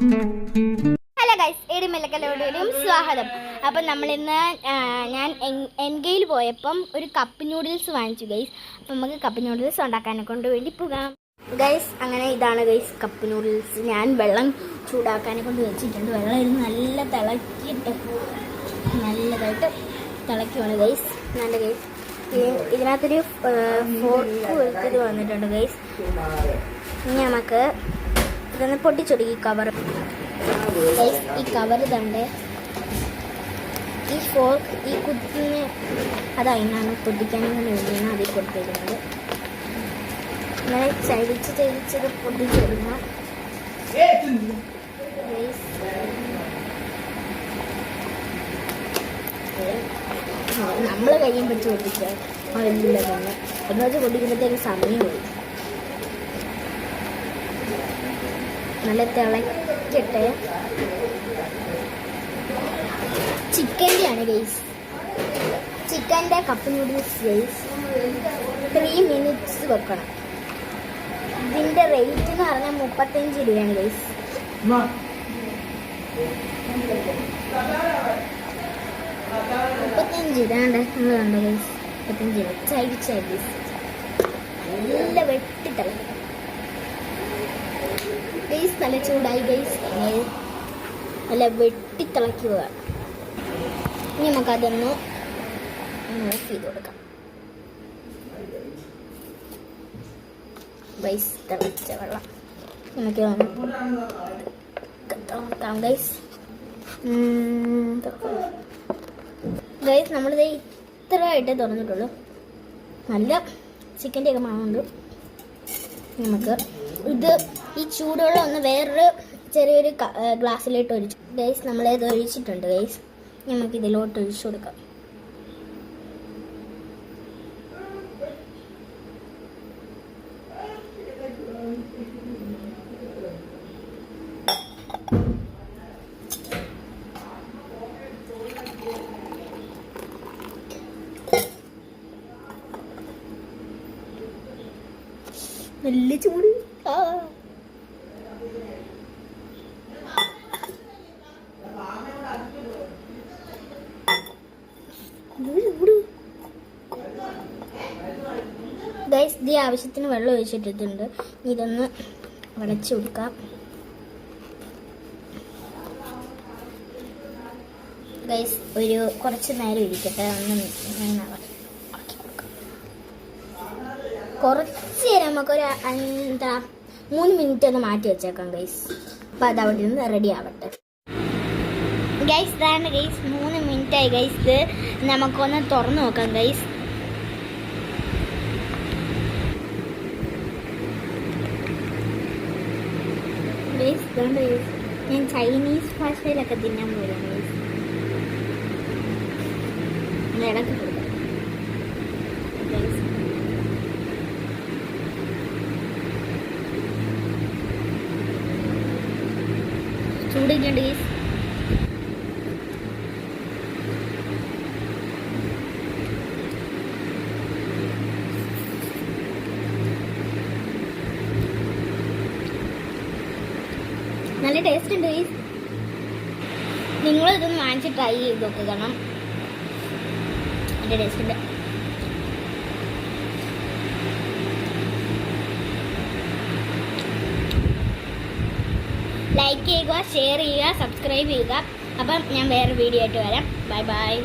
Hello guys, എടിമലക്കലോടും സ്വാഗതം. അപ്പം നമ്മളിന്ന് ഞാൻ എൻഗെയിൽ പോയപ്പം ഒരു കപ്പ് നൂഡിൽസ് വാങ്ങിച്ചു ഗൈസ്. അപ്പം നമുക്ക് കപ്പ് നൂഡിൽസ് ഉണ്ടാക്കാനെ കൊണ്ട് വേണ്ടി പോകാം ഗൈസ്. അങ്ങനെ ഇതാണ് ഗൈസ് കപ്പ് നൂഡിൽസ്. ഞാൻ വെള്ളം ചൂടാക്കാനെ കൊണ്ട് വെച്ചിട്ടുണ്ട്. വെള്ളം ഇരുന്ന് നല്ല തിളക്കിയിട്ട് നല്ലതായിട്ട് തിളക്കുവാണ് ഗൈസ്. നല്ല ഗൈസ് ഇതിനകത്തൊരു ഫോർക്ക് വെച്ചത് വന്നിട്ടുണ്ട് ഗൈസ്. ഇനി നമുക്ക് ഇതൊന്ന് പൊട്ടിച്ചൊടുക്കി കവർ ഗൈസ്. ഈ കവർ തന്നെ ഈ ഫോർക്ക് ഈ കുത്തിന് അതതിനാണ് പൊട്ടിക്കാനും വേണ്ടിയാണ് അതിൽ കൊടുത്തിരുന്നത്. ഇങ്ങനെ ചരിച്ചത് പൊട്ടിച്ചെടുക്കണം ഗൈസ്. നമ്മൾ കയ്യും പിടിച്ച് പൊട്ടിക്കുക എല്ലാം തന്നെ എന്ന് വെച്ച് പൊട്ടിക്കുമ്പോഴത്തേക്ക് സമയം പോയി. നല്ല തിളക്കട്ടെ. ചിക്കൻ്റെ ഗൈസ്, ചിക്കൻ്റെ കപ്പ് നൂഡിൽസ് ഗൈസ് 3 minutes വെക്കണം. ഇതിൻ്റെ റേറ്റ് എന്ന് പറഞ്ഞാൽ 35 രൂപയാണ് ഗൈസ്. 35 ഇതാണ്ട് നമ്മൾ കണ്ടോ ഗൈസ്. 35 രൂപ ചരിച്ചായി ഗൈസ്. നല്ല വെട്ടിത്തിളക്കും ഗൈസ്. നല്ല ചൂടായി ഗൈസ്. നല്ല വെട്ടിത്തിളക്കുക. ഇനി നമുക്കതൊന്ന് ഓഫ് ചെയ്ത് കൊടുക്കാം ഗൈസ്. തിളച്ച വെള്ളം നമുക്ക് തുറക്കാം ഗൈസ്. ഗൈസ് നമ്മളിത് ഇത്രയായിട്ടേ തുറന്നിട്ടുള്ളൂ. നല്ല ചിക്കൻ്റെ ഒക്കെ മണമുണ്ട്. നമുക്ക് ഇത് ഈ ചൂടുവെള്ളം ഒന്ന് വേറൊരു ചെറിയൊരു ഗ്ലാസ്സിലോട്ട് ഒഴിച്ചു ഗൈസ്. നമ്മളത് ഒഴിച്ചിട്ടുണ്ട് ഗൈസ്. നമുക്ക് ഇതിലോട്ട് ഒഴിച്ചു കൊടുക്കാം. നല്ല ചൂട്. ഗൈസ് ഇത് ആവശ്യത്തിന് വെള്ളം ഒഴിച്ചിട്ടിട്ടുണ്ട്. ഇതൊന്ന് വടച്ചു കൊടുക്കാം ഗൈസ്. ഒരു കുറച്ച് നേരം ഇരിക്കട്ടെ. കുറച്ച് നേരം നമുക്കൊരു 3 minute ഒന്ന് മാറ്റി വെച്ചേക്കാം ഗൈസ്. അപ്പം അതവിടെ നിന്ന് റെഡി ആവട്ടെ ഗൈസ്. ഇതാണ് ഗൈസ് 3 minute ആയി ഗൈസ്. ഇത് നമുക്കൊന്ന് തുറന്നു നോക്കാം ഗൈസ്. ഗൈസ് ഇതുകൊണ്ട് ഗൈസ് ഞാൻ ചൈനീസ് ഭാഷയിലൊക്കെ തിന്നാൻ പോലും ഗൈസ്. ഇടയ്ക്ക് കൊടുക്കാം ഗൈസ്. ചൂടിക്കുണ്ട് ഗൈസ്. നല്ല ടേസ്റ്റ് ഉണ്ട് ഗൈസ്. നിങ്ങളിതൊന്ന് വാങ്ങിച്ച് ട്രൈ ചെയ്ത് നോക്കുക. കാരണം നല്ല ടേസ്റ്റ് ഉണ്ട്. ലൈക്ക് ചെയ്യുക, ഷെയർ ചെയ്യുക, സബ്സ്ക്രൈബ് ചെയ്യുക. അപ്പം ഞാൻ വേറെ വീഡിയോ ആയിട്ട് വരാം. Bye bye.